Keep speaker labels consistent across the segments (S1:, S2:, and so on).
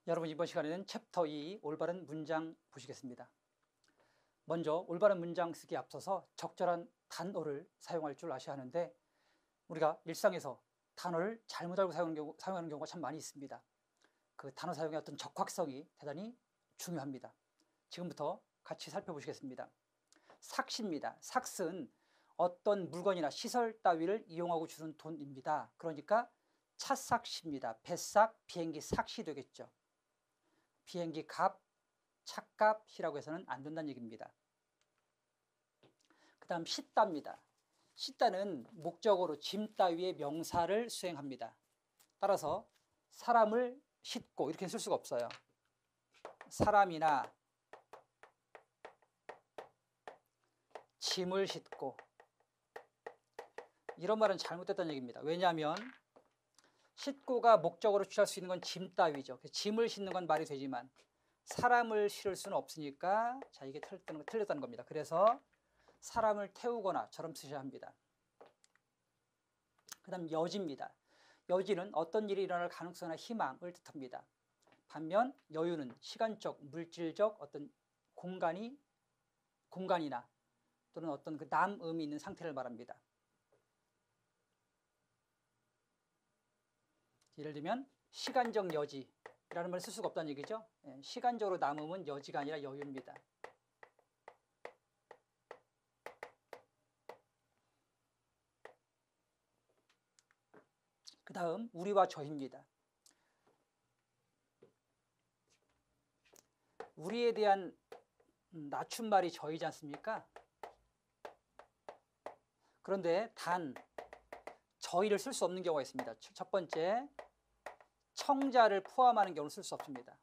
S1: 여러분, 이번 시간에는 챕터 2 올바른 문장 보시겠습니다. 먼저 올바른 문장 쓰기에 앞서서 적절한 단어를 사용할 줄 아셔야 하는데, 우리가 일상에서 단어를 잘못 알고 사용하는 경우가 참 많이 있습니다. 그 단어 사용의 어떤 적확성이 대단히 중요합니다. 지금부터 같이 살펴보시겠습니다. 삭시입니다. 삭스는 어떤 물건이나 시설 따위를 이용하고 주는 돈입니다. 그러니까 차삭시입니다. 배삭, 비행기 삭시 되겠죠. 비행기 값, 차값이라고 해서는 안 된다는 얘기입니다. 그 다음 싣다입니다. 싣다는 목적어로 짐 따위의 명사를 수행합니다. 따라서 사람을 싣고 이렇게 쓸 수가 없어요. 사람이나 짐을 싣고, 이런 말은 잘못됐다는 얘기입니다. 왜냐하면 싣고가 목적으로 취할 수 있는 건 짐 따위죠. 짐을 싣는 건 말이 되지만 사람을 실을 수는 없으니까, 자, 이게 틀렸다는 겁니다. 그래서 사람을 태우거나처럼 쓰셔야 합니다. 그 다음 여지입니다. 여지는 어떤 일이 일어날 가능성이나 희망을 뜻합니다. 반면 여유는 시간적, 물질적 어떤 공간이나 또는 어떤 그 남음이 있는 상태를 말합니다. 예를 들면 시간적 여지라는 말을 쓸 수가 없다는 얘기죠. 시간적으로 남음은 여지가 아니라 여유입니다. 그 다음 우리와 저희입니다. 우리에 대한 낮춤말이 저희지 않습니까? 그런데 단 저희를 쓸 수 없는 경우가 있습니다. 첫 번째, 청자를 포함하는 경우는 쓸 수 없습니다.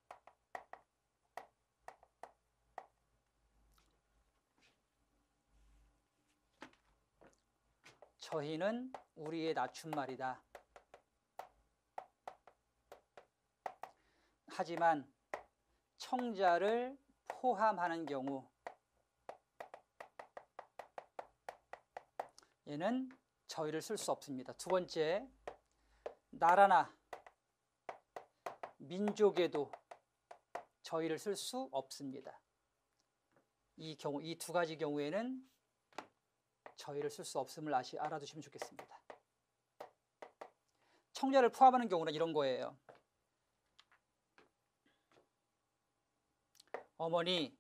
S1: 저희는 우리의 낮춤말이다. 하지만 청자를 포함하는 경우, 얘는 저희를 쓸 수 없습니다. 두 번째, 나라나 민족에도 저희를 쓸 수 없습니다. 이 두 가지 경우에는 저희를 쓸 수 없음을 알아두시면 좋겠습니다. 청자를 포함하는 경우는 이런 거예요. 어머니,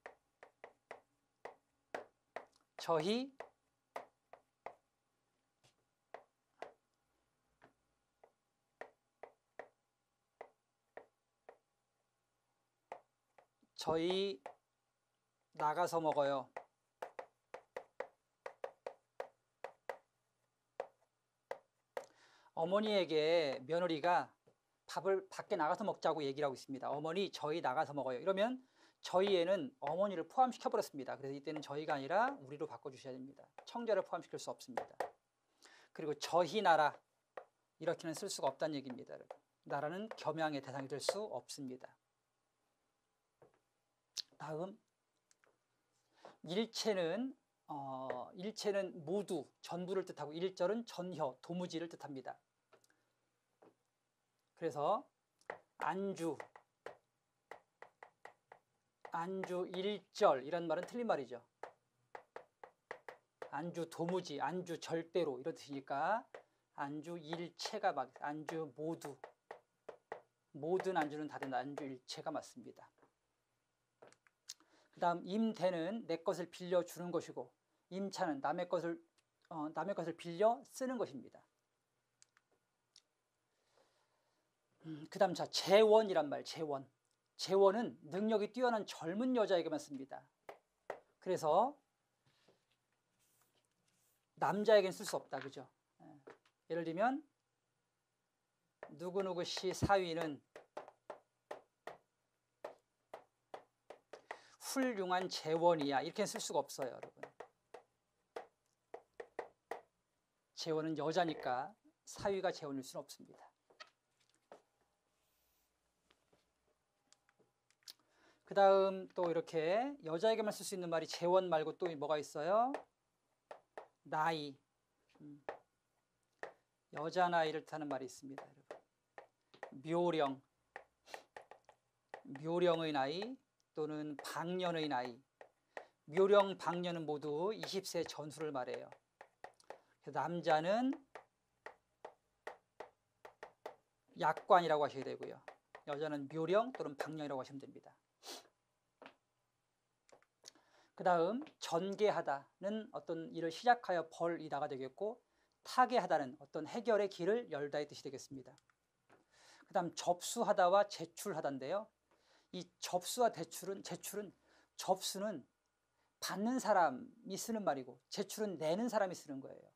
S1: 저희, 나가서 먹어요. 어머니에게 며느리가 밥을 밖에 나가서 먹자고 얘기를 하고 있습니다. 어머니, 저희 나가서 먹어요. 이러면 저희에는 어머니를 포함시켜버렸습니다. 그래서 이때는 저희가 아니라 우리로 바꿔주셔야 됩니다. 청자를 포함시킬 수 없습니다. 그리고 저희 나라, 이렇게는 쓸 수가 없다는 얘기입니다. 여러분. 나라는 겸양의 대상이 될 수 없습니다. 다음, 일체는 모두, 전부를 뜻하고, 일절은 전혀, 도무지를 뜻합니다. 그래서 안주 일절 이런 말은 틀린 말이죠. 안주 도무지, 안주 절대로 이런 뜻이니까 안주 일체가 안주 모두, 모든 안주는 다 된다. 안주 일체가 맞습니다. 그 다음 임대는 내 것을 빌려주는 것이고, 임차는 남의 것을 빌려 쓰는 것입니다. 그 다음, 자, 재원이란 말, 재원은 능력이 뛰어난 젊은 여자에게만 씁니다. 그래서 남자에게는 쓸 수 없다, 그죠? 예를 들면 누구누구 씨 사위는 훌륭한 재원이야, 이렇게 쓸 수가 없어요, 여러분. 재원은 여자니까 사위가 재원일 수는 없습니다. 그 다음 또 이렇게 여자에게만 쓸 수 있는 말이 재원 말고 또 뭐가 있어요? 나이, 여자 나이를 뜻하는 말이 있습니다, 여러분. 묘령, 묘령의 나이 또는 방년의 나이. 묘령, 방년은 모두 20세 전후를 말해요. 그래서 남자는 약관이라고 하셔야 되고요. 여자는 묘령 또는 방년이라고 하시면 됩니다. 그 다음 전개하다는 어떤 일을 시작하여 벌이다가 되겠고, 타개하다는 어떤 해결의 길을 열다의 뜻이 되겠습니다. 그 다음 접수하다와 제출하다인데요. 이 접수와 제출은 접수는 받는 사람이 쓰는 말이고 제출은 내는 사람이 쓰는 거예요.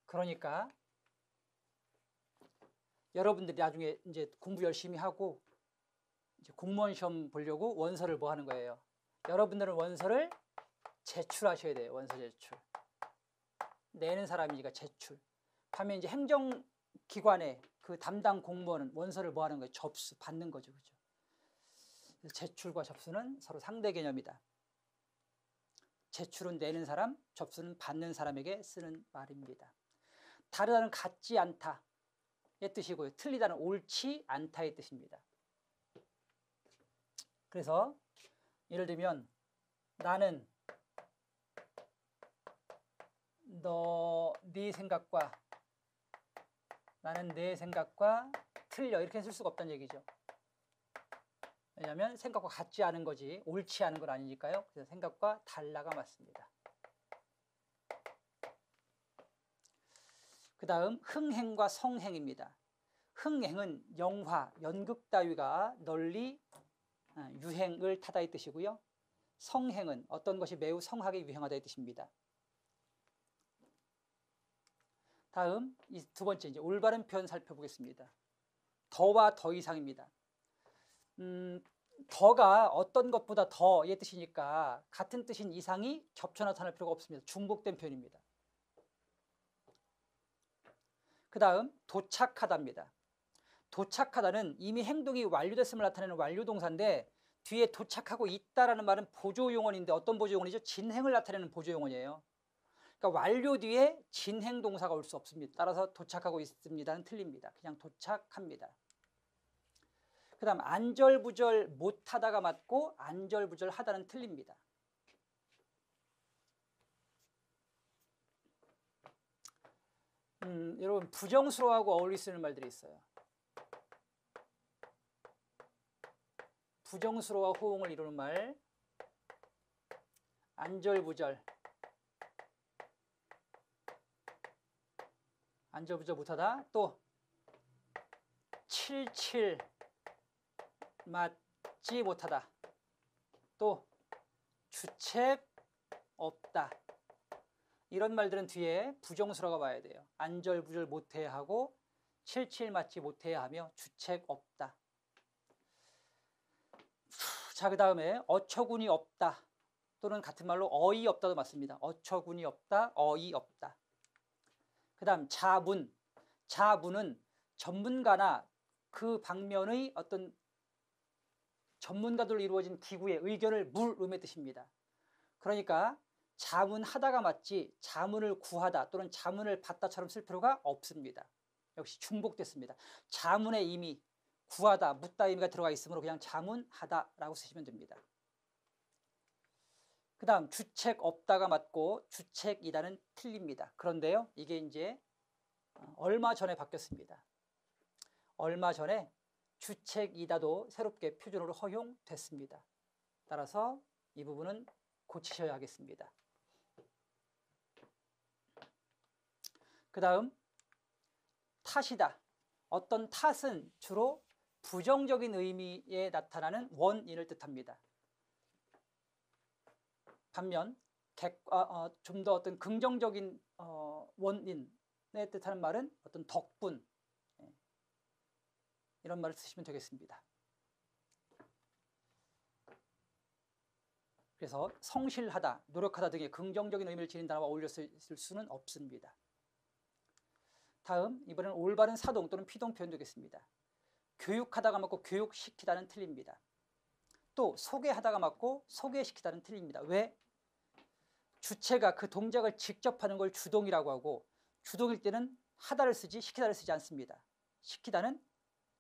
S1: 그러니까 여러분들이 나중에 이제 공부 열심히 하고 이제 공무원 시험 보려고 원서를 뭐 하는 거예요? 여러분들은 원서를 제출하셔야 돼요. 원서 제출. 내는 사람이니까 제출. 반면 이제 행정기관의 그 담당 공무원은 원서를 뭐 하는 거예요? 접수, 받는 거죠. 그죠? 제출과 접수는 서로 상대 개념이다. 제출은 내는 사람, 접수는 받는 사람에게 쓰는 말입니다. 다르다는 같지 않다의 뜻이고요. 틀리다는 옳지 않다의 뜻입니다. 그래서 예를 들면 나는 네 생각과 나는 내 생각과 틀려 이렇게 쓸 수가 없다는 얘기죠. 왜냐하면 생각과 같지 않은 거지 옳지 않은 건 아니니까요. 그래서 생각과 달라가 맞습니다. 그 다음 흥행과 성행입니다. 흥행은 영화, 연극 따위가 널리 유행을 타다의 뜻이고요. 성행은 어떤 것이 매우 성하게 유행하다의 뜻입니다. 다음 이 두 번째 이제 올바른 표현 살펴보겠습니다. 더와 더 이상입니다. 더가 어떤 것보다 더의 뜻이니까 같은 뜻인 이상이 겹쳐 나타날 필요가 없습니다. 중복된 표현입니다. 그 다음 도착하다입니다. 도착하다는 이미 행동이 완료됐음을 나타내는 완료동사인데 뒤에 도착하고 있다라는 말은 보조용언인데 어떤 보조용언이죠? 진행을 나타내는 보조용언이에요. 그러니까 완료 뒤에 진행동사가 올 수 없습니다. 따라서 도착하고 있습니다는 틀립니다. 그냥 도착합니다. 그 다음 안절부절 못하다가 맞고 안절부절 하다는 틀립니다. 여러분 부정스러워하고 어울리 쓰는 말들이 있어요. 부정스러워 호응을 이루는 말 안절부절 안절부절 못하다. 또 칠칠 맞지 못하다. 또 주책 없다. 이런 말들은 뒤에 부정스러워가 와야 돼요. 안절부절 못해야 하고 칠칠 맞지 못해야 하며 주책 없다. 자, 그 다음에 어처구니 없다 또는 같은 말로 어이없다도 맞습니다. 어처구니 없다, 어이없다. 그 다음 자문. 자문은 전문가나 그 방면의 어떤 전문가들로 이루어진 기구의 의견을 물음의 뜻입니다. 그러니까 자문하다가 맞지 자문을 구하다 또는 자문을 받다처럼 쓸 필요가 없습니다. 역시 중복됐습니다. 자문에 이미 구하다, 묻다 의미가 들어가 있으므로 그냥 자문하다라고 쓰시면 됩니다. 그 다음 주책 없다가 맞고 주책이다는 틀립니다. 그런데요, 이게 이제 얼마 전에 바뀌었습니다. 얼마 전에 주책이다도 새롭게 표준어로 허용됐습니다. 따라서 이 부분은 고치셔야 하겠습니다. 그 다음 탓이다. 어떤 탓은 주로 부정적인 의미에 나타나는 원인을 뜻합니다. 반면 좀 더 어떤 긍정적인 원인에 뜻하는 말은 어떤 덕분 이런 말을 쓰시면 되겠습니다. 그래서 성실하다, 노력하다 등의 긍정적인 의미를 지닌 단어와 어울려 쓸 수는 없습니다. 다음 이번에는 올바른 사동 또는 피동 표현 되겠습니다. 교육하다가 맞고 교육시키다는 틀립니다. 또 소개하다가 맞고 소개시키다는 틀립니다. 왜? 주체가 그 동작을 직접 하는 걸 주동이라고 하고 주동일 때는 하다를 쓰지 시키다를 쓰지 않습니다. 시키다는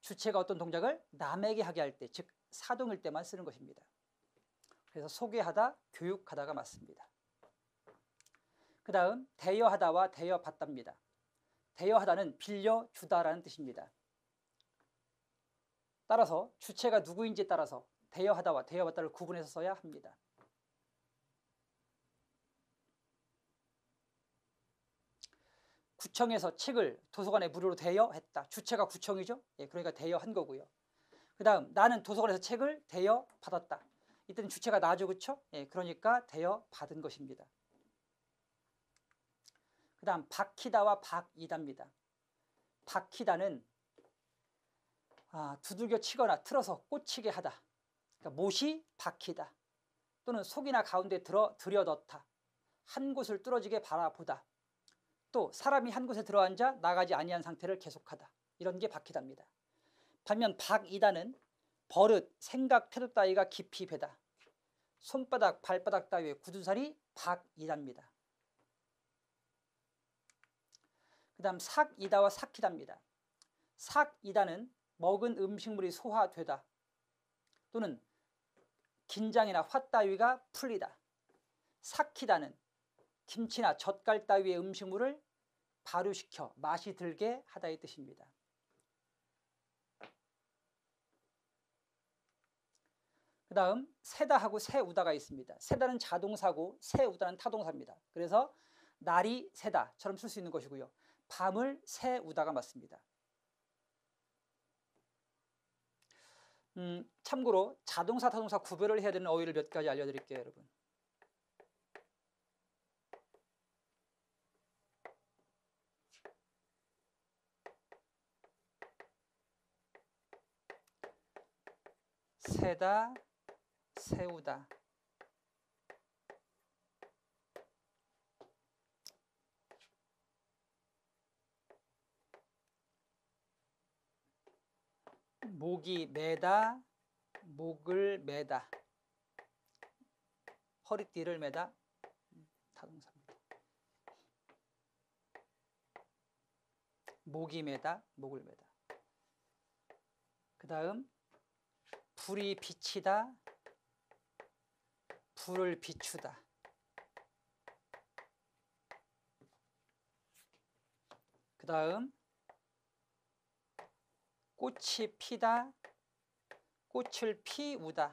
S1: 주체가 어떤 동작을 남에게 하게 할 때, 즉 사동일 때만 쓰는 것입니다. 그래서 소개하다, 교육하다가 맞습니다. 그 다음 대여하다와 대여받답니다. 대여하다는 빌려주다라는 뜻입니다. 따라서 주체가 누구인지에 따라서 대여하다와 대여받다를 구분해서 써야 합니다. 구청에서 책을 도서관에 무료로 대여했다. 주체가 구청이죠. 예, 그러니까 대여한 거고요. 그 다음 나는 도서관에서 책을 대여받았다. 이때는 주체가 나죠. 그렇죠? 예, 그러니까 대여받은 것입니다. 그 다음 박히다와 박이다입니다. 박히다는 두들겨 치거나 틀어서 꽂히게 하다. 그러니까 못이 박히다. 또는 속이나 가운데 들여넣다. 한 곳을 뚫어지게 바라보다. 또 사람이 한 곳에 들어앉아 나가지 아니한 상태를 계속하다. 이런 게 박히다입니다. 반면 박이다는 버릇, 생각, 태도 따위가 깊이 배다. 손바닥, 발바닥 따위의 굳은 살이 박이다입니다. 그 다음 삭이다와 삭히다입니다. 삭이다는 먹은 음식물이 소화되다. 또는 긴장이나 화 따위가 풀리다. 삭히다는 김치나 젓갈 따위의 음식물을 발효시켜 맛이 들게 하다의 뜻입니다. 그 다음 세다하고 세우다가 있습니다. 세다는 자동사고 세우다는 타동사입니다. 그래서 날이 새다처럼 쓸 수 있는 것이고요. 밤을 새우다가 맞습니다. 참고로 자동사, 타동사 구별을 해야 되는 어휘를 몇 가지 알려드릴게요, 여러분. 세다, 세우다. 목이 매다, 목을 매다. 허리띠를 매다, 타동사입니다. 목이 매다, 목을 매다. 그 다음 불이 비치다, 불을 비추다. 그 다음 꽃이 피다, 꽃을 피우다.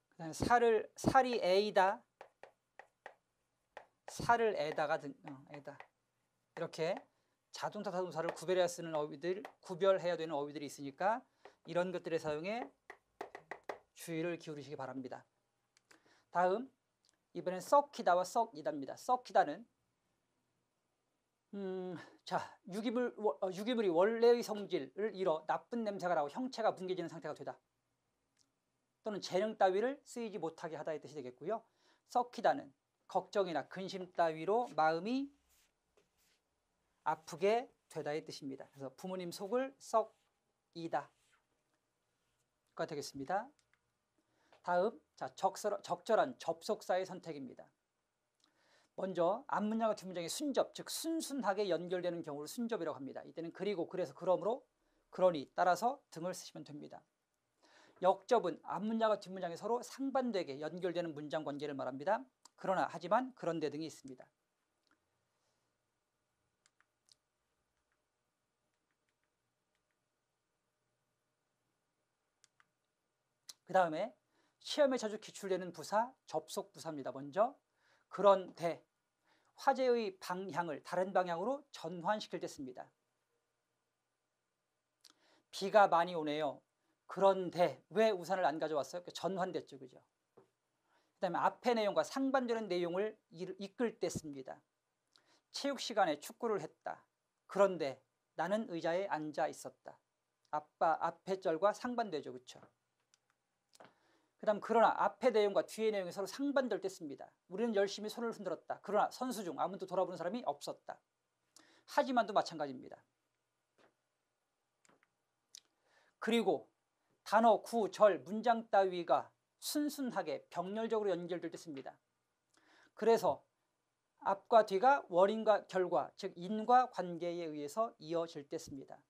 S1: 그 다음 살이 애이다, 살을 애다가 애다. 이렇게 자동사, 타동사를 구별해야 쓰는 어휘들, 구별해야 되는 어휘들이 있으니까 이런 것들의 사용에 주의를 기울이시기 바랍니다. 다음 이번엔 썩히다와 썩이다입니다. 썩히다는 유기물이 원래의 성질을 잃어 나쁜 냄새가 나고 형체가 뭉개지는 상태가 되다. 또는 재능 따위를 쓰이지 못하게 하다의 뜻이 되겠고요. 썩히다는 걱정이나 근심 따위로 마음이 아프게 되다의 뜻입니다. 그래서 부모님 속을 썩이다가 되겠습니다. 다음 적절한 접속사의 선택입니다. 먼저 앞문장과 뒷문장의 순접, 즉 순순하게 연결되는 경우를 순접이라고 합니다. 이때는 그리고, 그래서, 그러므로, 그러니, 따라서 등을 쓰시면 됩니다. 역접은 앞문장과 뒷문장이 서로 상반되게 연결되는 문장 관계를 말합니다. 그러나, 하지만, 그런데 등이 있습니다. 그 다음에 시험에 자주 기출되는 부사, 접속부사입니다. 먼저 그런데, 화제의 방향을 다른 방향으로 전환시킬 때 씁니다. 비가 많이 오네요. 그런데 왜 우산을 안 가져왔어요? 전환됐죠, 그죠? 그 다음에 앞의 내용과 상반되는 내용을 이끌 때 씁니다. 체육 시간에 축구를 했다. 그런데 나는 의자에 앉아 있었다. 앞의 절과 상반되죠, 그렇죠? 그 다음 그러나 앞의 내용과 뒤의 내용이 서로 상반될 때 씁니다. 우리는 열심히 손을 흔들었다. 그러나 선수 중 아무도 돌아보는 사람이 없었다. 하지만도 마찬가지입니다. 그리고 단어, 구, 절, 문장 따위가 순순하게 병렬적으로 연결될 때 씁니다. 그래서 앞과 뒤가 원인과 결과, 즉 인과 관계에 의해서 이어질 때 씁니다.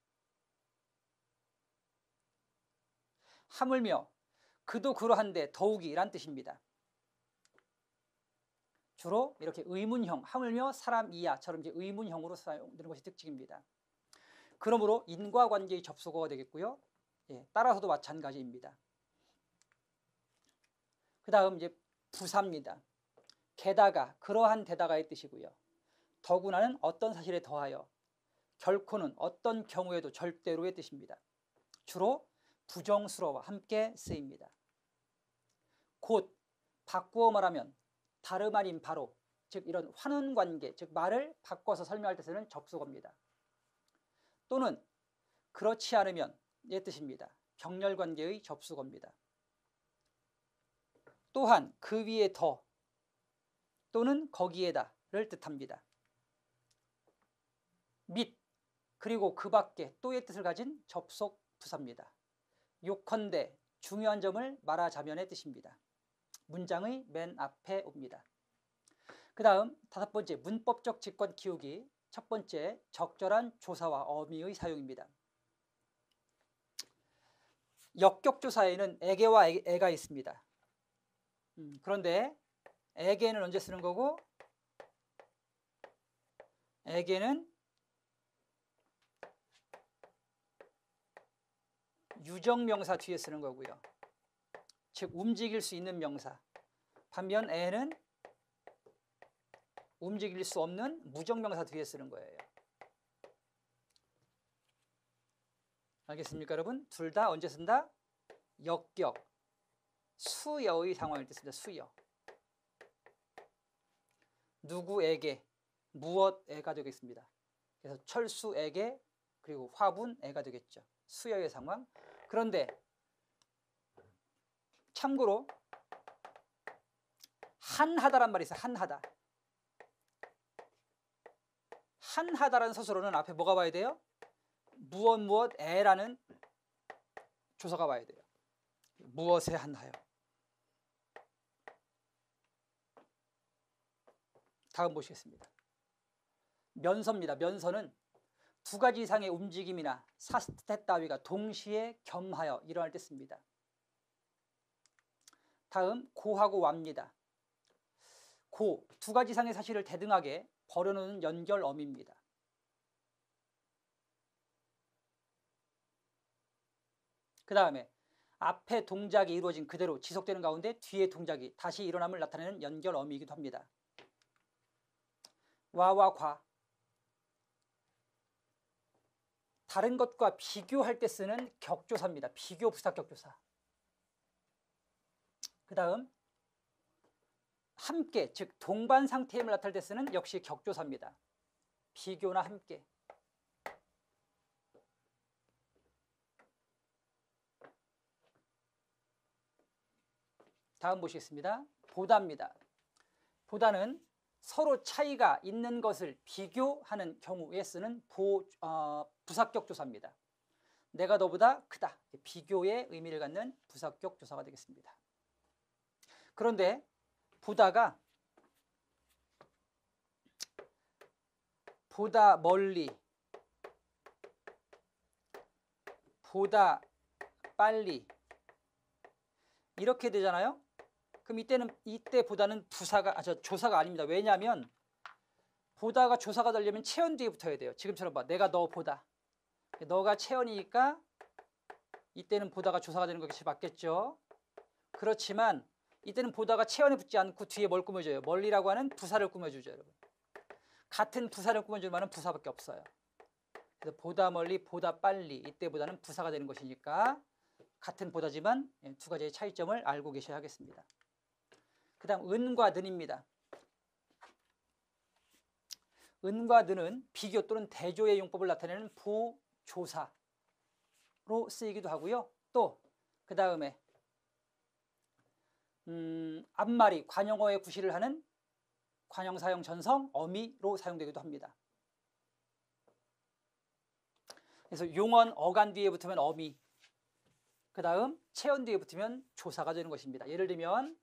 S1: 하물며 그도 그러한데 더욱이 란 뜻입니다. 주로 이렇게 의문형, 하물며 사람이야처럼 이제 의문형으로 사용되는 것이 특징입니다. 그러므로 인과관계의 접속어가 되겠고요. 예, 따라서도 마찬가지입니다. 그 다음 이제 부사입니다. 게다가, 그러한 데다가의 뜻이고요. 더구나는 어떤 사실에 더하여, 결코는 어떤 경우에도 절대로의 뜻입니다. 주로 부정수로와 함께 쓰입니다. 곧 바꾸어 말하면 다름 아닌 바로, 즉 이런 환원관계, 즉 말을 바꿔서 설명할 때 쓰는 접속어입니다. 또는 그렇지 않으면 의 뜻입니다. 병렬관계의 접속어입니다. 또한 그 위에 더 또는 거기에다를 뜻합니다. 및 그리고 그 밖에 또의 뜻을 가진 접속 부사입니다. 요컨대 중요한 점을 말하자면의 뜻입니다. 문장의 맨 앞에 옵니다. 그 다음 5번째 문법적 직권 키우기. 첫 번째 적절한 조사와 어미의 사용입니다. 역격조사에는 에게와 에가 있습니다. 그런데 에게는 언제 쓰는 거고 에게는 유정명사 뒤에 쓰는 거고요. 즉 움직일 수 있는 명사. 반면 에는 움직일 수 없는 무정명사 뒤에 쓰는 거예요. 알겠습니까, 여러분? 둘 다 언제 쓴다? 역격, 수여의 상황일 때 씁니다. 수여. 누구에게, 무엇에가 되겠습니다. 그래서 철수에게, 그리고 화분에가 되겠죠. 수여의 상황. 그런데 참고로 한하다란 말이 있어요. 한하다. 한하다라는 서술어는 앞에 뭐가 와야 돼요? 무엇에라는 조사가 와야 돼요. 무엇에 한하여. 다음 보시겠습니다. 면서입니다. 면서는 두 가지 이상의 움직임이나 사태 따위가 동시에 겸하여 일어날 때 씁니다. 다음 고하고 와입니다. 고, 두 가지 이상의 사실을 대등하게 벌여놓는 연결어미입니다. 그 다음에 앞에 동작이 이루어진 그대로 지속되는 가운데 뒤에 동작이 다시 일어남을 나타내는 연결어미이기도 합니다. 와와 과. 다른 것과 비교할 때 쓰는 격조사입니다. 비교 부사 격조사. 그 다음 함께, 즉 동반 상태임을 나타낼 때 쓰는 역시 격조사입니다. 비교나 함께. 다음 보시겠습니다. 보다입니다. 보다는 서로 차이가 있는 것을 비교하는 경우에 쓰는 부사격 조사입니다. 내가 너보다 크다. 비교의 의미를 갖는 부사격 조사가 되겠습니다. 그런데 보다가 보다 멀리, 보다 빨리 이렇게 되잖아요. 그럼 이때 보다는 조사가 아닙니다. 왜냐하면 보다가 조사가 되려면 체언 뒤에 붙어야 돼요. 지금처럼 봐. 내가 너 보다. 너가 체언이니까 이때는 보다가 조사가 되는 것이 맞겠죠. 그렇지만 이때는 보다가 체언에 붙지 않고 뒤에 뭘 꾸며줘요? 멀리라고 하는 부사를 꾸며주죠, 여러분. 같은 부사를 꾸며줄 만한 부사밖에 없어요. 그래서 보다 멀리, 보다 빨리 이때보다는 부사가 되는 것이니까 같은 보다지만 두 가지의 차이점을 알고 계셔야 하겠습니다. 그 다음 은과 는입니다. 은과 는은 비교 또는 대조의 용법을 나타내는 부조사로 쓰이기도 하고요. 또 그 다음에 앞말이 관용어의 구실을 하는 관용사용 전성 어미로 사용되기도 합니다. 그래서 용언 어간 뒤에 붙으면 어미, 그 다음 체언 뒤에 붙으면 조사가 되는 것입니다. 예를 들면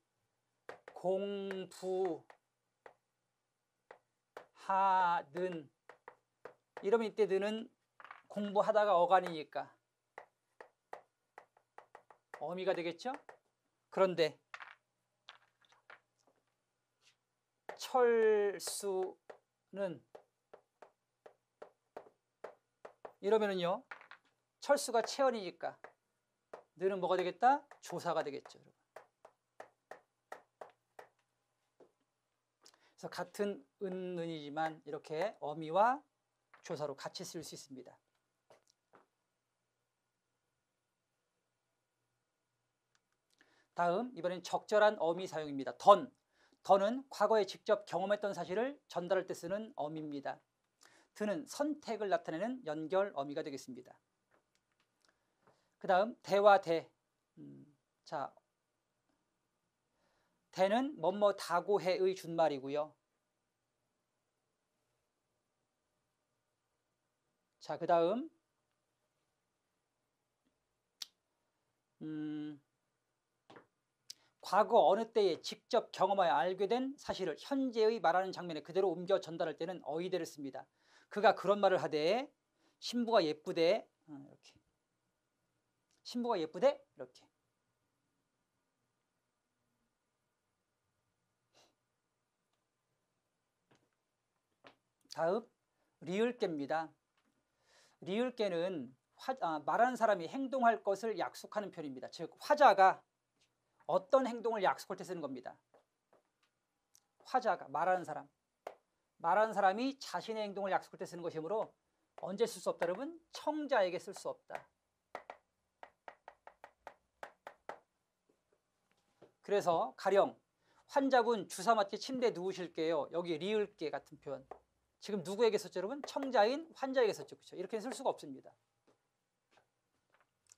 S1: 공부 공부하든 이러면 이때 드는 공부하다가 어간이니까 어미가 되겠죠? 그런데 철수는 이러면은요 철수가 체언이니까 너는 뭐가 되겠다? 조사가 되겠죠. 그래서 같은 은이지만 이렇게 어미와 조사로 같이 쓸 수 있습니다. 다음 이번엔 적절한 어미 사용입니다. 던은 과거에 직접 경험했던 사실을 전달할 때 쓰는 어미입니다. 드는 선택을 나타내는 연결 어미가 되겠습니다. 그 다음 대와 대. 자, 대는 뭐뭐 다고해의 준말이고요. 자, 그 다음 과거 어느 때에 직접 경험하여 알게 된 사실을 현재의 말하는 장면에 그대로 옮겨 전달할 때는 어이대를 씁니다. 그가 그런 말을 하되 신부가 예쁘대 이렇게 신부가 예쁘대 이렇게. 다음 리을께입니다. 리을께는 말하는 사람이 행동할 것을 약속하는 표현입니다. 즉 화자가 어떤 행동을 약속할 때 쓰는 겁니다. 화자가 말하는 사람이 자신의 행동을 약속할 때 쓰는 것이므로 언제 쓸 수 없다 여러분? 청자에게 쓸 수 없다. 그래서 가령 환자분 주사 맞게 침대에 누우실게요. 여기 리을께 같은 표현. 지금 누구에게 썼죠 여러분? 청자인 환자에게 썼죠. 그렇죠? 이렇게 쓸 수가 없습니다.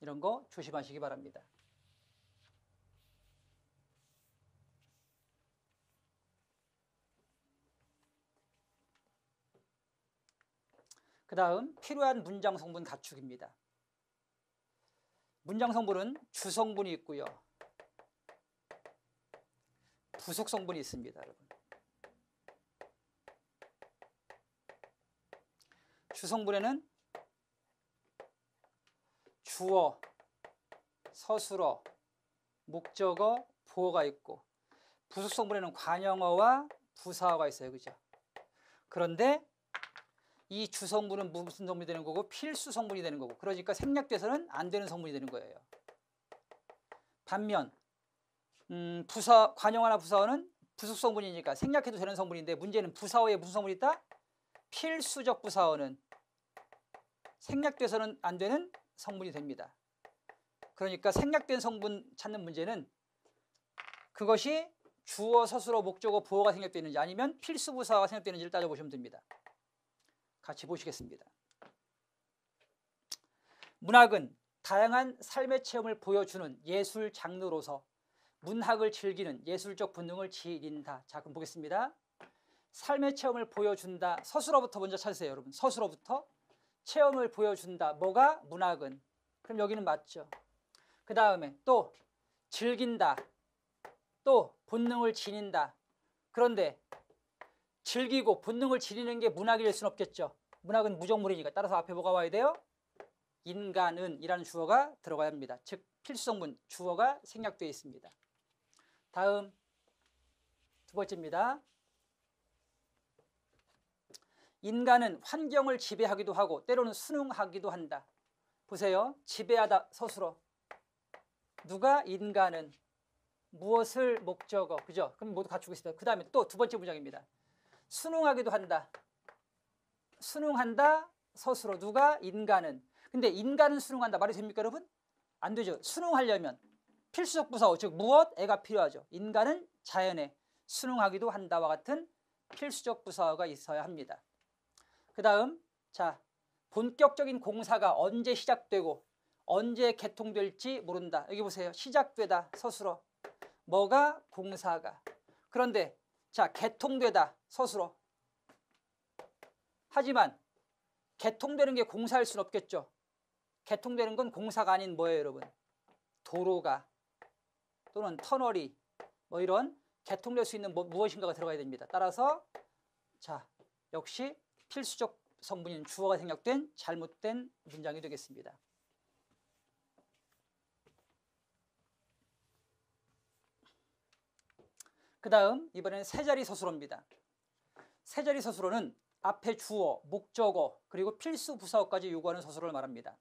S1: 이런 거 조심하시기 바랍니다. 그 다음 필요한 문장 성분 갖추기입니다. 문장 성분은 주성분이 있고요. 부속 성분이 있습니다. 여러분. 주성분에는 주어, 서술어, 목적어, 보어가 있고 부속 성분에는 관형어와 부사어가 있어요. 그죠? 그런데 이 주성분은 무슨 성분이 되는 거고 필수 성분이 되는 거고 그러니까 생략돼서는 안 되는 성분이 되는 거예요. 반면 관형어나 부사어는 부속 성분이니까 생략해도 되는 성분인데 문제는 부사어에 무슨 성분이 있다? 필수적 부사어는 생략돼서는 안 되는 성분이 됩니다. 그러니까 생략된 성분 찾는 문제는 그것이 주어, 서술어, 목적어, 보어가 생략되는지 아니면 필수 부사가 생략되는지를 따져보시면 됩니다. 같이 보시겠습니다. 문학은 다양한 삶의 체험을 보여주는 예술 장르로서 문학을 즐기는 예술적 본능을 지닌다. 자, 그럼 보겠습니다. 삶의 체험을 보여준다. 서술어부터 먼저 찾으세요, 여러분. 서술어부터 체험을 보여준다. 뭐가? 문학은. 그럼 여기는 맞죠. 그 다음에 또 즐긴다. 또 본능을 지닌다. 그런데 즐기고 본능을 지니는 게 문학일 수는 없겠죠. 문학은 무정물이니까. 따라서 앞에 뭐가 와야 돼요? 인간은 이라는 주어가 들어가야 합니다. 즉 필수성분 주어가 생략되어 있습니다. 다음 두 번째입니다. 인간은 환경을 지배하기도 하고 때로는 순응하기도 한다. 보세요. 지배하다 서술어. 누가? 인간은. 무엇을? 목적어. 그죠? 그럼 모두 갖추고 있습니다. 그 다음에 또 두 번째 문장입니다. 순응하기도 한다. 순응한다. 서술어. 누가? 인간은. 근데 인간은 순응한다. 말이 됩니까 여러분? 안 되죠. 순응하려면 필수적 부사어 즉 무엇? 애가 필요하죠. 인간은 자연에 순응하기도 한다와 같은 필수적 부사어가 있어야 합니다. 그 다음 자 본격적인 공사가 언제 시작되고 언제 개통될지 모른다. 여기 보세요. 시작되다. 서술어. 뭐가? 공사가. 그런데 자 개통되다. 서술어. 하지만 개통되는 게 공사일 수는 없겠죠. 개통되는 건 공사가 아닌 뭐예요 여러분? 도로가 또는 터널이 뭐 이런 개통될 수 있는 무엇인가가 들어가야 됩니다. 따라서 자 역시 필수적 성분인 주어가 생략된 잘못된 문장이 되겠습니다. 그 다음 이번에는 세자리 서술어입니다. 세자리 서술어는 앞에 주어, 목적어, 그리고 필수 부사어까지 요구하는 서술어를 말합니다.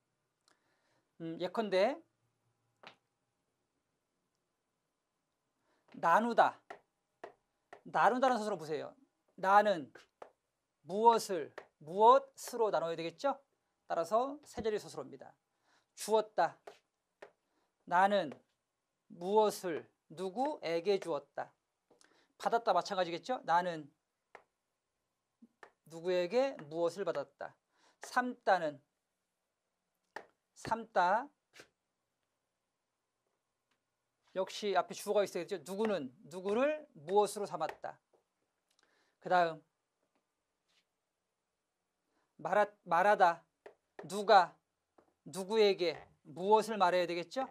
S1: 예컨대 나누다. 나누다는 서술어 보세요. 나는 무엇으로 나눠야 되겠죠? 따라서 세자리 서술어입니다. 주었다. 나는 무엇을 누구에게 주었다. 받았다 마찬가지겠죠? 나는 누구에게 무엇을 받았다. 삼다 역시 앞에 주어가 있어야겠죠. 누구는 누구를 무엇으로 삼았다. 그 다음 말하다. 누가 누구에게 무엇을 말해야 되겠죠.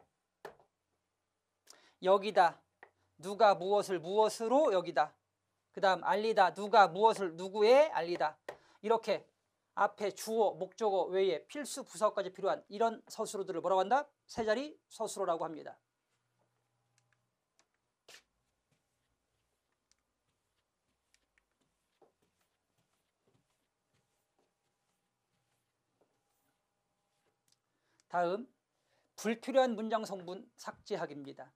S1: 여기다. 누가 무엇으로 여기다. 그 다음 알리다. 누가 무엇을 누구에 알리다. 이렇게 앞에 주어, 목적어 외에 필수 부사어까지 필요한 이런 서술어들을 뭐라고 한다? 세자리 서술어라고 합니다. 다음 불필요한 문장 성분 삭제하기입니다.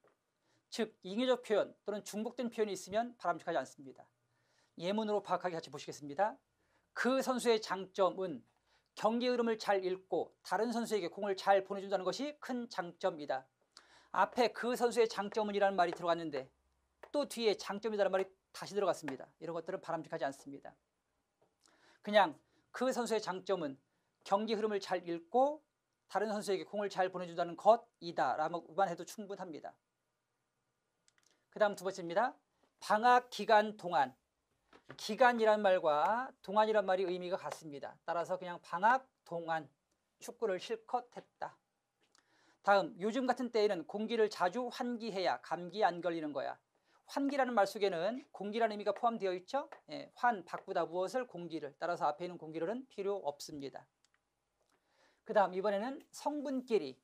S1: 즉 ing의적 표현 또는 중복된 표현이 있으면 바람직하지 않습니다. 예문으로 파악하기 같이 보시겠습니다. 그 선수의 장점은 경기 흐름을 잘 읽고 다른 선수에게 공을 잘 보내준다는 것이 큰 장점이다. 앞에 그 선수의 장점은 이라는 말이 들어갔는데 또 뒤에 장점이라는 말이 다시 들어갔습니다. 이런 것들은 바람직하지 않습니다. 그냥 그 선수의 장점은 경기 흐름을 잘 읽고 다른 선수에게 공을 잘 보내준다는 것이다 라고만 해도 충분합니다. 그 다음 두 번째입니다. 방학 기간 동안. 기간이란 말과 동안이란 말이 의미가 같습니다. 따라서 그냥 방학 동안 축구를 실컷 했다. 다음 요즘 같은 때에는 공기를 자주 환기해야 감기 안 걸리는 거야. 환기라는 말 속에는 공기라는 의미가 포함되어 있죠. 바꾸다 무엇을 공기를. 따라서 앞에 있는 공기를은 필요 없습니다. 그 다음 이번에는 성분끼리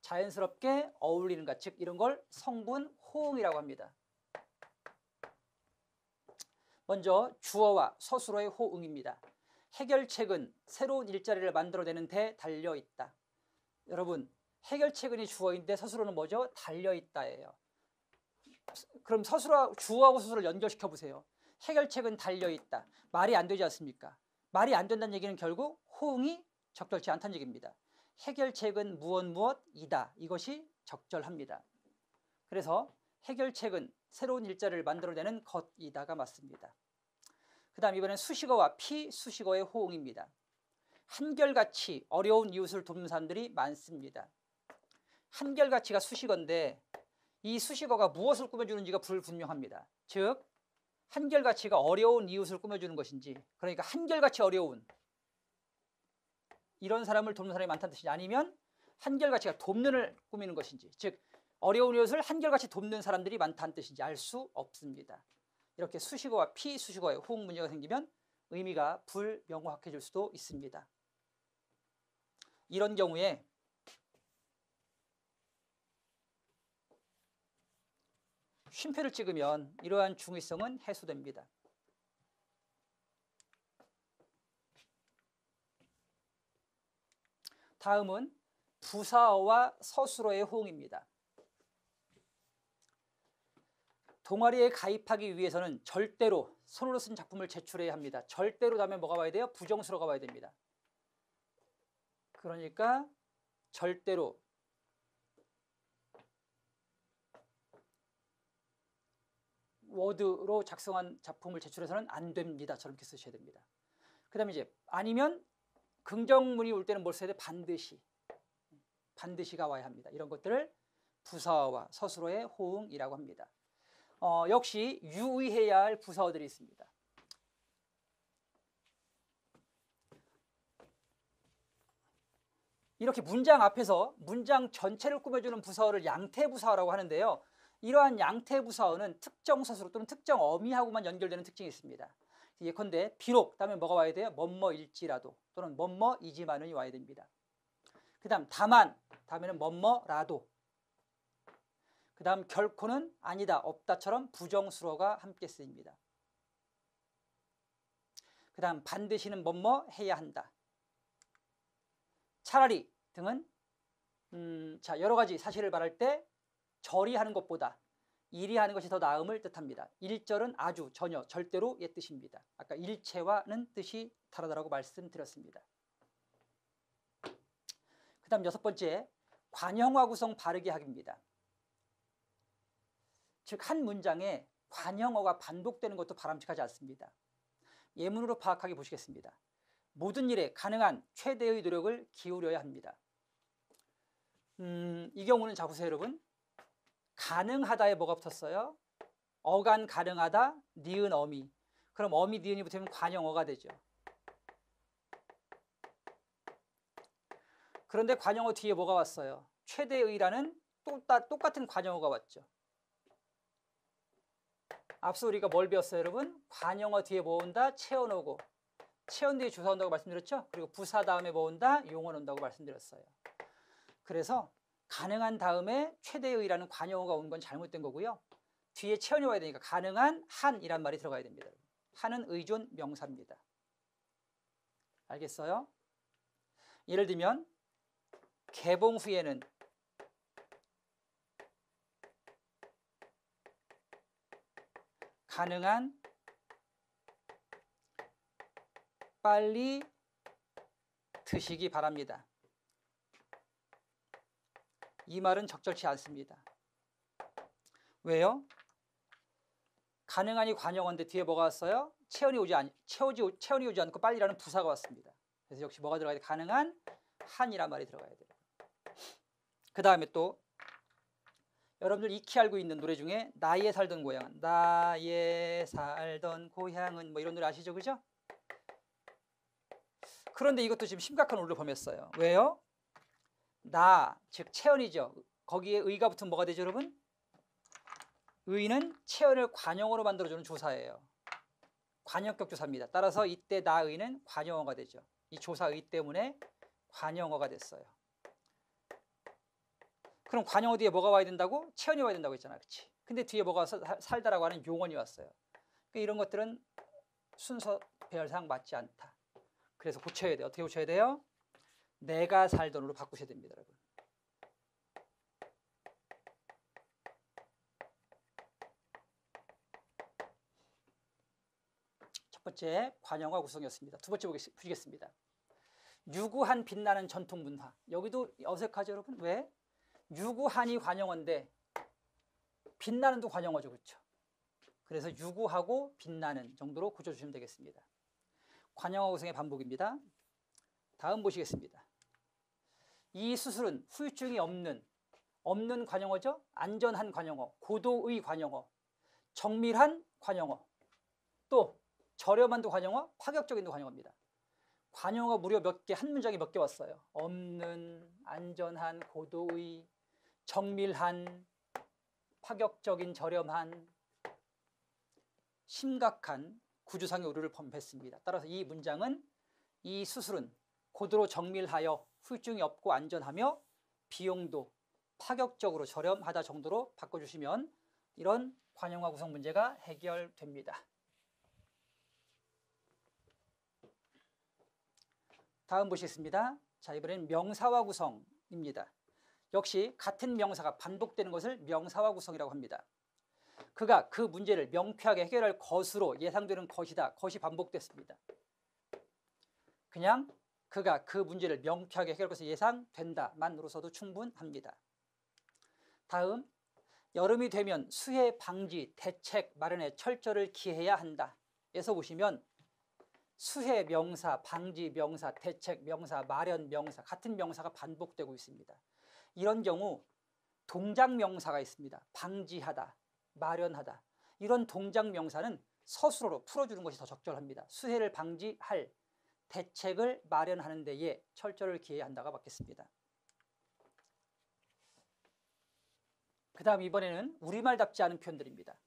S1: 자연스럽게 어울리는 것, 즉 이런 걸 성분 호응이라고 합니다. 먼저 주어와 서술어의 호응입니다. 해결책은 새로운 일자리를 만들어내는 데 달려있다. 여러분 해결책은이 주어인데 서술어는 뭐죠? 달려있다예요. 그럼 주어하고 서술어를 연결시켜 보세요. 해결책은 달려있다. 말이 안 되지 않습니까? 말이 안 된다는 얘기는 결국 호응이 적절치 않다는 얘기입니다. 해결책은 무엇이다. 이것이 적절합니다. 그래서 해결책은 새로운 일자리를 만들어내는 것이다가 맞습니다. 그 다음 이번엔 수식어와 피수식어의 호응입니다. 한결같이 어려운 이웃을 돕는 사람들이 많습니다. 한결같이가 수식어인데 이 수식어가 무엇을 꾸며주는지가 불분명합니다. 즉 한결같이가 어려운 이웃을 꾸며주는 것인지, 그러니까 한결같이 어려운 이런 사람을 돕는 사람이 많다는 뜻이지, 아니면 한결같이가 돕는을 꾸미는 것인지, 즉 어려운 이웃을 한결같이 돕는 사람들이 많다는 뜻인지 알 수 없습니다. 이렇게 수식어와 피수식어의 호응 문제가 생기면 의미가 불명확해질 수도 있습니다. 이런 경우에 쉼표를 찍으면 이러한 중의성은 해소됩니다. 다음은 부사어와 서술어의 호응입니다. 동아리에 가입하기 위해서는 절대로 손으로 쓴 작품을 제출해야 합니다. 절대로 다음에 뭐가 와야 돼요? 부정수로가 와야 됩니다. 그러니까 절대로 워드로 작성한 작품을 제출해서는 안 됩니다. 저렇게 쓰셔야 됩니다. 그 다음에 이제 아니면 긍정문이 올 때는 뭘 써야 돼? 반드시가 와야 합니다. 이런 것들을 부사어와 서술어의 호응이라고 합니다. 역시 유의해야 할 부사어들이 있습니다. 이렇게 문장 앞에서 문장 전체를 꾸며주는 부사어를 양태부사어라고 하는데요. 이러한 양태부사어는 특정 서술어 또는 특정 어미하고만 연결되는 특징이 있습니다. 예컨대 비록 다음에 뭐가 와야 돼요? 뭐뭐일지라도 또는 뭐뭐이지만은이 와야 됩니다. 그 다음 다만 다음에는 뭐뭐라도, 그 다음 결코는 아니다 없다처럼 부정수로가 함께 쓰입니다. 그 다음 반드시는 뭐뭐 해야 한다. 차라리 등은 자, 여러 가지 사실을 말할 때 절이 하는 것보다 일이 하는 것이 더 나음을 뜻합니다. 일절은 아주, 전혀, 절대로의 뜻입니다. 아까 일체와는 뜻이 다르다고 말씀드렸습니다. 그 다음 6번째, 관형화 구성 바르게 하기입니다. 즉 한 문장에 관형어가 반복되는 것도 바람직하지 않습니다. 예문으로 파악하게 보시겠습니다. 모든 일에 가능한 최대의 노력을 기울여야 합니다. 이 경우는 자 보세요 여러분. 가능하다에 뭐가 붙었어요? 어간 가능하다, 니은 어미. 그럼 어미 니은이 붙으면 관형어가 되죠. 그런데 관형어 뒤에 뭐가 왔어요? 최대의라는 똑같은 관형어가 왔죠. 앞서 우리가 뭘 배웠어요 여러분? 관형어 뒤에 뭐 온다? 체언 오고, 체언 뒤에 주사 온다고 말씀드렸죠? 그리고 부사 다음에 뭐 온다? 용언 온다고 말씀드렸어요. 그래서 가능한 다음에 최대의라는 관형어가 온 건 잘못된 거고요. 뒤에 체언이 와야 되니까 가능한 한이란 말이 들어가야 됩니다. 한은 의존 명사입니다. 알겠어요? 예를 들면 개봉 후에는 가능한 빨리 드시기 바랍니다. 이 말은 적절치 않습니다. 왜요? 가능한이 관형어인데 뒤에 뭐가 왔어요? 체언이 오지 않고 빨리라는 부사가 왔습니다. 그래서 역시 뭐가 들어가야 돼? 가능한 한이란 말이 들어가야 돼요. 그 다음에 또 여러분들 익히 알고 있는 노래 중에 나의 살던 고향은, 나의 살던 고향은 뭐 이런 노래 아시죠? 그죠? 그런데 이것도 지금 심각한 오류를 범했어요. 왜요? 나, 즉 체언이죠. 거기에 의가 붙으면 뭐가 되죠 여러분? 의는 체언을 관형어로 만들어주는 조사예요. 관형격 조사입니다. 따라서 이때 나의는 관형어가 되죠. 이 조사의 때문에 관형어가 됐어요. 그럼 관형어 뒤에 뭐가 와야 된다고? 체언이 와야 된다고 했잖아. 그치? 근데 뒤에 뭐가 와서 살다라고 하는 용언이 왔어요. 그러니까 이런 것들은 순서 배열상 맞지 않다. 그래서 고쳐야 돼요. 어떻게 고쳐야 돼요? 내가 살던으로 바꾸셔야 됩니다, 여러분. 첫 번째 관형화 구성이었습니다. 두 번째 보시겠습니다. 유구한 빛나는 전통 문화. 여기도 어색하죠, 여러분? 왜? 유구한이 관형어인데 빛나는도 관형어죠, 그렇죠? 그래서 유구하고 빛나는 정도로 고쳐주시면 되겠습니다. 관형어 구성의 반복입니다. 다음 보시겠습니다. 이 수술은 후유증이 없는 관형어죠. 안전한 관형어, 고도의 관형어, 정밀한 관형어, 또 저렴한도 관형어, 파격적인도 관형어입니다. 관형어가 무려 몇 개, 한 문장에 몇 개 왔어요. 없는, 안전한, 고도의, 정밀한, 파격적인, 저렴한, 심각한 구조상의 오류를 범했습니다. 따라서 이 문장은 이 수술은 고도로 정밀하여 후유증이 없고 안전하며 비용도 파격적으로 저렴하다 정도로 바꿔주시면 이런 관형화 구성 문제가 해결됩니다. 다음 보시겠습니다. 자, 이번에는 명사화 구성입니다. 역시 같은 명사가 반복되는 것을 명사화 구성이라고 합니다. 그가 그 문제를 명쾌하게 해결할 것으로 예상되는 것이다. 것이 반복됐습니다. 그냥 그가 그 문제를 명쾌하게 해결할 것으로 예상된다만으로서도 충분합니다. 다음, 여름이 되면 수해 방지 대책 마련에 철저를 기해야 한다. 에서 보시면 수해 명사, 방지 명사, 대책 명사, 마련 명사 같은 명사가 반복되고 있습니다. 이런 경우 동작 명사가 있습니다. 방지하다, 마련하다. 이런 동작 명사는 서술어로 풀어주는 것이 더 적절합니다. 수해를 방지할, 대책을 마련하는 데에 철저를 기해야 한다가 맞겠습니다. 그 다음 이번에는 우리말답지 않은 표현들입니다.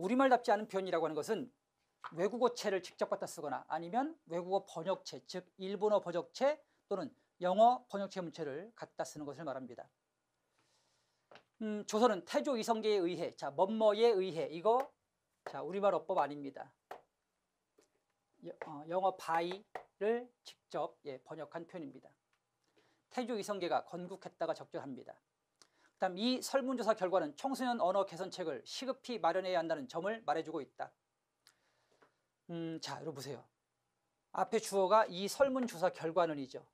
S1: 우리말답지 않은 표현이라고 하는 것은 외국어체를 직접 갖다 쓰거나 아니면 외국어 번역체, 즉 일본어 번역체 또는 영어 번역체 문체를 갖다 쓰는 것을 말합니다. 조선은 태조 이성계에 의해, 자, 뭐뭐에 의해, 이거 자, 우리말 어법 아닙니다. 영어 바이를 직접 번역한 표현입니다. 태조 이성계가 건국했다가 적절합니다. 그다음 이 설문조사 결과는 청소년 언어 개선책을 시급히 마련해야 한다는 점을 말해주고 있다. 자, 여러분 보세요. 앞에 주어가 이 설문조사 결과는이죠.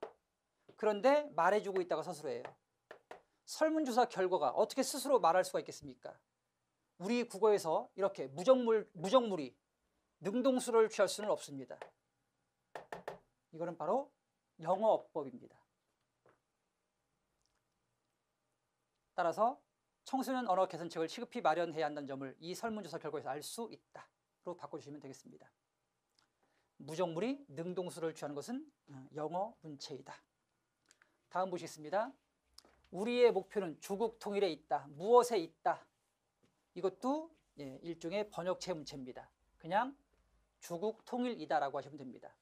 S1: 그런데 말해주고 있다가 서술어예요. 설문조사 결과가 어떻게 스스로 말할 수가 있겠습니까? 우리 국어에서 이렇게 무정물이 능동수를 취할 수는 없습니다. 이거는 바로 영어어법입니다. 따라서 청소년 언어 개선책을 시급히 마련해야 한다는 점을 이 설문조사 결과에서 알 수 있다로 바꿔주시면 되겠습니다. 무정물이 능동수를 취하는 것은 영어 문체이다. 다음 보시겠습니다. 우리의 목표는 조국 통일에 있다. 무엇에 있다. 이것도 일종의 번역체 문체입니다. 그냥 조국 통일이다라고 하시면 됩니다.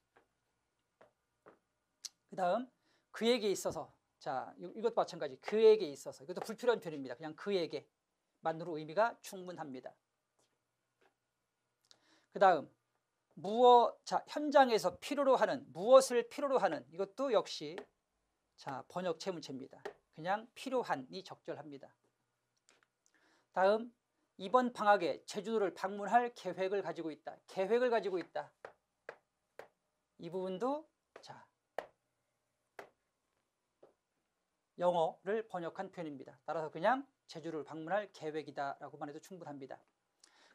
S1: 그 다음 그에게 있어서, 자, 이것도 마찬가지. 그에게 있어서, 이것도 불필요한 표현입니다. 그냥 그에게 만으로 의미가 충분합니다. 그 다음 자, 현장에서 필요로 하는, 무엇을 필요로 하는, 이것도 역시 자, 번역체 문체입니다. 그냥 필요한이 적절합니다. 다음 이번 방학에 제주도를 방문할 계획을 가지고 있다. 계획을 가지고 있다. 이 부분도 자, 영어를 번역한 표현입니다. 따라서 그냥 제주를 방문할 계획이다 라고만 해도 충분합니다.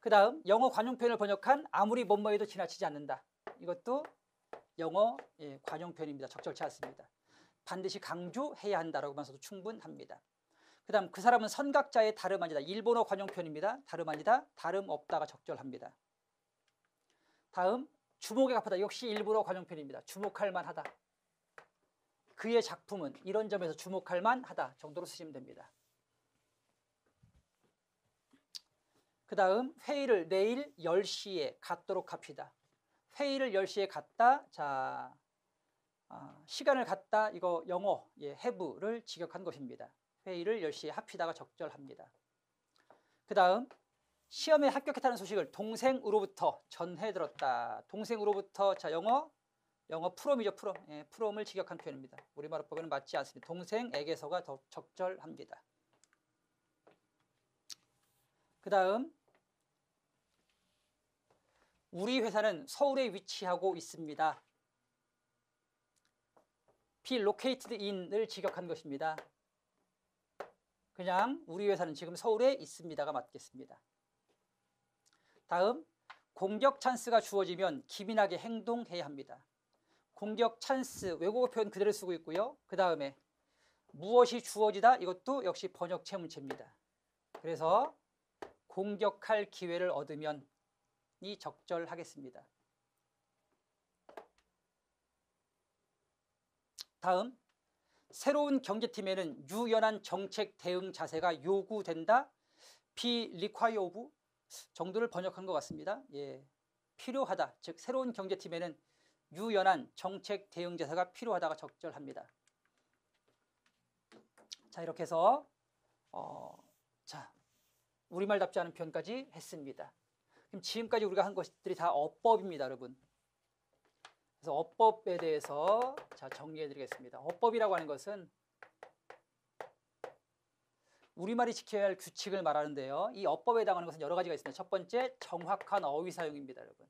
S1: 그 다음 영어 관용 표현을 번역한 아무리 뭐뭐해도 지나치지 않는다. 이것도 영어 관용 표현입니다. 적절치 않습니다. 반드시 강조해야 한다라고만 써도 충분합니다. 그 다음 그 사람은 선각자의 다름 아니다. 일본어 관용 표현입니다. 다름 아니다. 다름 없다가 적절합니다. 다음 주목에 갚하다. 역시 일본어 관용 표현입니다. 주목할 만하다. 그의 작품은 이런 점에서 주목할 만하다 정도로 쓰시면 됩니다. 그 다음 회의를 내일 10시에 갖도록 합시다. 회의를 10시에 갖다. 자, 시간을 갖다. 이거 영어 have를 직역한 것입니다. 회의를 10시에 합시다가 적절합니다. 그 다음 시험에 합격했다는 소식을 동생으로부터 전해들었다. 동생으로부터, 자, 영어 프롬이죠. 프롬을 직역한 표현입니다. 우리말어법에는 맞지 않습니다. 동생에게서가 더 적절합니다. 그 다음 우리 회사는 서울에 위치하고 있습니다. be located in을 직역한 것입니다. 그냥 우리 회사는 지금 서울에 있습니다가 맞겠습니다. 다음 공격 찬스가 주어지면 기민하게 행동해야 합니다. 공격 찬스 외국어 표현 그대로 쓰고 있고요. 그 다음에 무엇이 주어지다. 이것도 역시 번역체 문체입니다. 그래서 공격할 기회를 얻으면 이 적절하겠습니다. 다음 새로운 경제팀에는 유연한 정책 대응 자세가 요구된다. be require of 정도를 번역한 것 같습니다. 필요하다. 즉 새로운 경제팀에는 유연한 정책 대응 자세가 필요하다가 적절합니다. 자, 이렇게 해서 자, 우리말답지 않은 표현까지 했습니다. 그럼 지금까지 우리가 한 것들이 다 어법입니다, 여러분. 그래서 어법에 대해서 자, 정리해 드리겠습니다. 어법이라고 하는 것은 우리말이 지켜야 할 규칙을 말하는데요. 이 어법에 해당하는 것은 여러 가지가 있습니다. 첫 번째, 정확한 어휘 사용입니다, 여러분.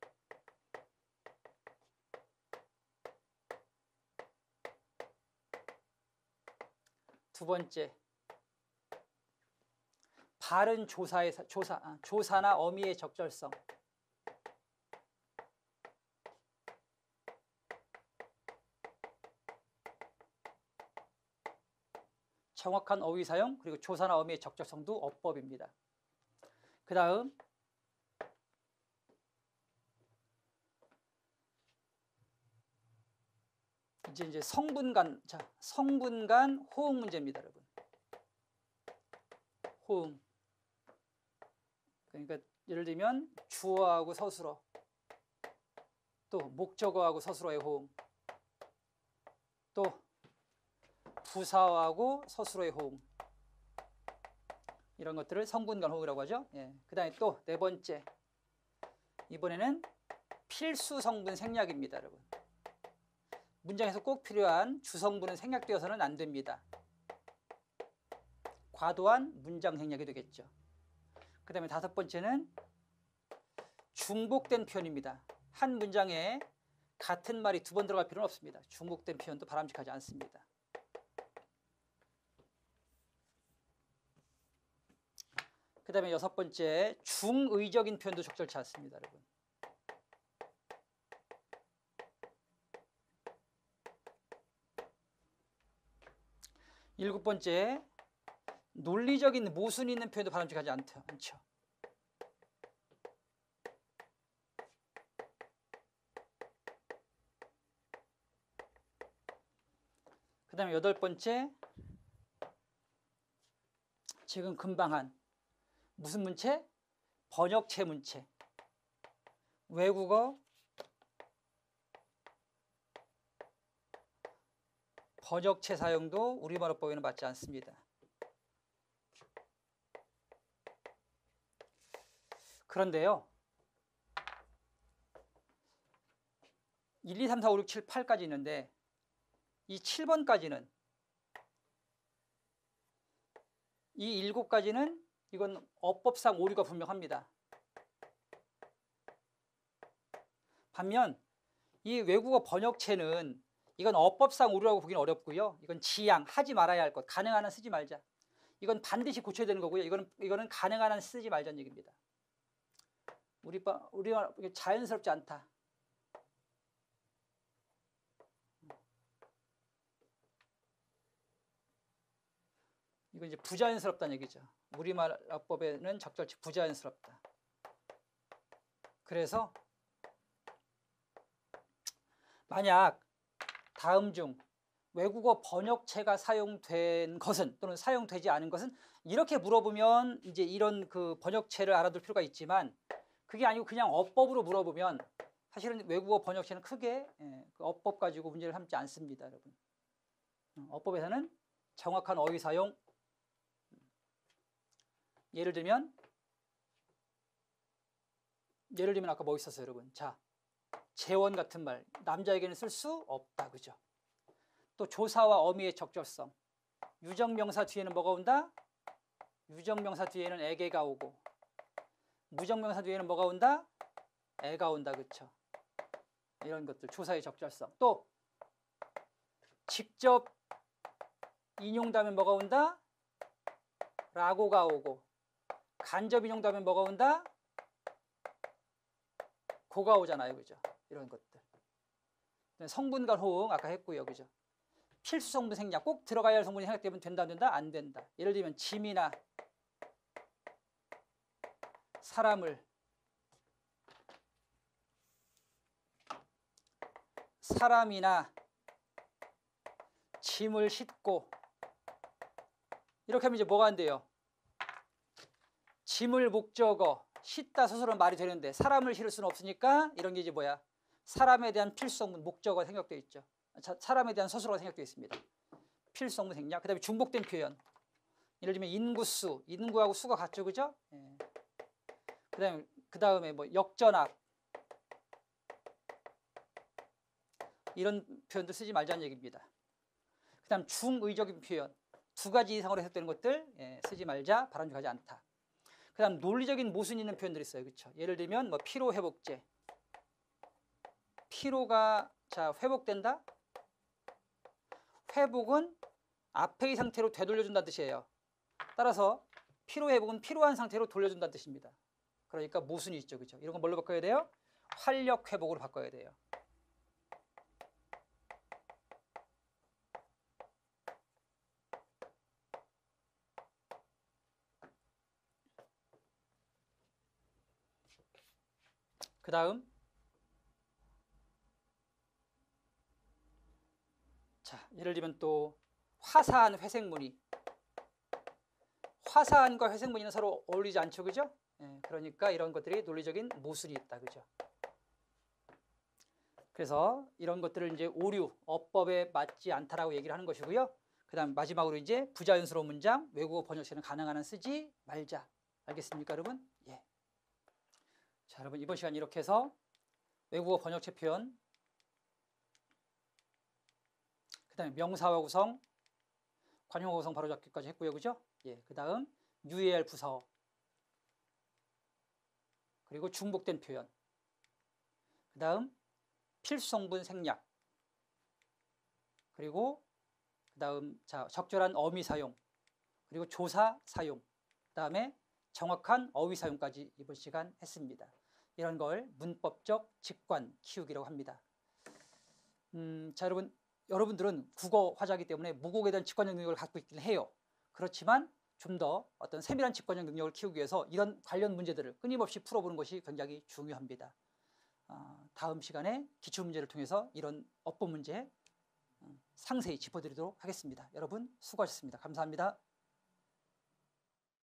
S1: 두 번째, 바른 조사나 어미의 적절성. 정확한 어휘 사용 그리고 조사나 어미의 적절성도 어법입니다. 그 다음 이제 성분 간 호응 문제입니다, 여러분. 호응. 그러니까 예를 들면 주어하고 서술어, 또 목적어하고 서술어의 호응, 또 부사어하고 서술어의 호응, 이런 것들을 성분간 호응이라고 하죠. 예. 그 다음에 또 네 번째, 이번에는 필수 성분 생략입니다, 여러분. 문장에서 꼭 필요한 주성분은 생략되어서는 안 됩니다. 과도한 문장 생략이 되겠죠. 그 다음에 다섯 번째는 중복된 표현입니다. 한 문장에 같은 말이 두 번 들어갈 필요는 없습니다. 중복된 표현도 바람직하지 않습니다. 그 다음에 여섯 번째, 중의적인 표현도 적절치 않습니다, 여러분. 일곱 번째, 논리적인 모순이 있는 표현도 바람직하지 않죠. 그 다음에 여덟 번째, 지금 금방 한 무슨 문체? 번역체 문체. 외국어 번역체 사용도 우리말어법에는 맞지 않습니다. 그런데요, 1, 2, 3, 4, 5, 6, 7, 8까지 있는데 이 7번까지는, 이 7가지는 이건 어법상 오류가 분명합니다. 반면 이 외국어 번역체는 이건 어법상 오류라고 보기는 어렵고요. 이건 지양, 하지 말아야 할 것, 가능한 한 쓰지 말자. 이건 반드시 고쳐야 되는 거고요. 이거는 가능한 한 쓰지 말자는 얘기입니다. 우리가 자연스럽지 않다. 이거 이제 부자연스럽다는 얘기죠. 우리말어법에는 적절치 부자연스럽다. 그래서 만약 다음 중 외국어 번역체가 사용된 것은 또는 사용되지 않은 것은, 이렇게 물어보면 이제 이런 그 번역체를 알아둘 필요가 있지만, 그게 아니고 그냥 어법으로 물어보면 사실은 외국어 번역체는 크게 그 어법 가지고 문제를 삼지 않습니다, 여러분. 어법에서는 정확한 어휘 사용, 예를 들면 아까 뭐 있었어요, 여러분? 자, 재원 같은 말 남자에게는 쓸 수 없다, 그죠? 또 조사와 어미의 적절성, 유정명사 뒤에는 뭐가 온다? 유정명사 뒤에는 애게가 오고, 무정명사 뒤에는 뭐가 온다? 애가 온다, 그렇죠? 이런 것들, 조사의 적절성. 또 직접 인용되면 뭐가 온다? 라고가 오고, 간접 인용되면 뭐가 온다? 고가 오잖아요, 그죠? 이런 것들. 성분간 호응 아까 했고요, 그죠? 필수 성분 생략, 꼭 들어가야 할 성분이 생략되면 된다, 안 된다? 안 된다. 예를 들면 짐이나 사람이나 짐을 싣고, 이렇게 하면 이제 뭐가 안 돼요? 짐을 목적어, 싣다 서술은 말이 되는데 사람을 실을 수는 없으니까 이런 게 이제 뭐야? 사람에 대한 필수성분 목적어가 생략되어 있죠. 사람에 대한 서술어가 생략되어 있습니다. 필수성분 생략. 그 다음에 중복된 표현. 예를 들면 인구수, 인구하고 수가 같죠, 그죠? 예. 그 다음에 뭐 역전압, 이런 표현도 쓰지 말자는 얘기입니다. 그 다음 중의적인 표현, 두 가지 이상으로 해석되는 것들 쓰지 말자, 바람직하지 않다. 그 다음 논리적인 모순 있는 표현들이 있어요, 그렇죠? 예를 들면 뭐 피로회복제, 피로가 자 회복된다. 회복은 앞의 상태로 되돌려준다는 뜻이에요. 따라서 피로회복은 피로한 상태로 돌려준다는 뜻입니다. 그러니까 모순이 있죠, 그렇죠? 이런 건 뭘로 바꿔야 돼요? 활력회복으로 바꿔야 돼요. 그 다음, 자, 예를 들면 또 화사한 회색무늬. 화사한과 회색무늬는 서로 어울리지 않죠, 그죠? 예, 그러니까 이런 것들이 논리적인 모순이 있다. 그죠? 그래서 이런 것들을 이제 오류, 어법에 맞지 않다라고 얘기를 하는 것이고요. 그다음 마지막으로 이제 부자연스러운 문장, 외국어 번역시는 가능한 한 쓰지 말자. 알겠습니까, 여러분? 예. 자, 여러분 이번 시간 이렇게 해서 외국어 번역체 표현, 그다음에 명사와 구성, 관용어 구성 바로잡기까지 했고요, 그죠? 예. 그다음 유의할 부사어, 그리고 중복된 표현, 그다음 필수성분 생략, 그리고 그다음 자 적절한 어미 사용, 그리고 조사 사용, 그다음에 정확한 어휘 사용까지 이번 시간 했습니다. 이런 걸 문법적 직관 키우기라고 합니다. 자, 여러분들은 국어 화자이기 때문에 무국어에 대한 직관적 능력을 갖고 있긴 해요. 그렇지만 좀 더 어떤 세밀한 직관적 능력을 키우기 위해서 이런 관련 문제들을 끊임없이 풀어보는 것이 굉장히 중요합니다. 다음 시간에 기출문제를 통해서 이런 어법 문제 상세히 짚어드리도록 하겠습니다. 여러분 수고하셨습니다. 감사합니다.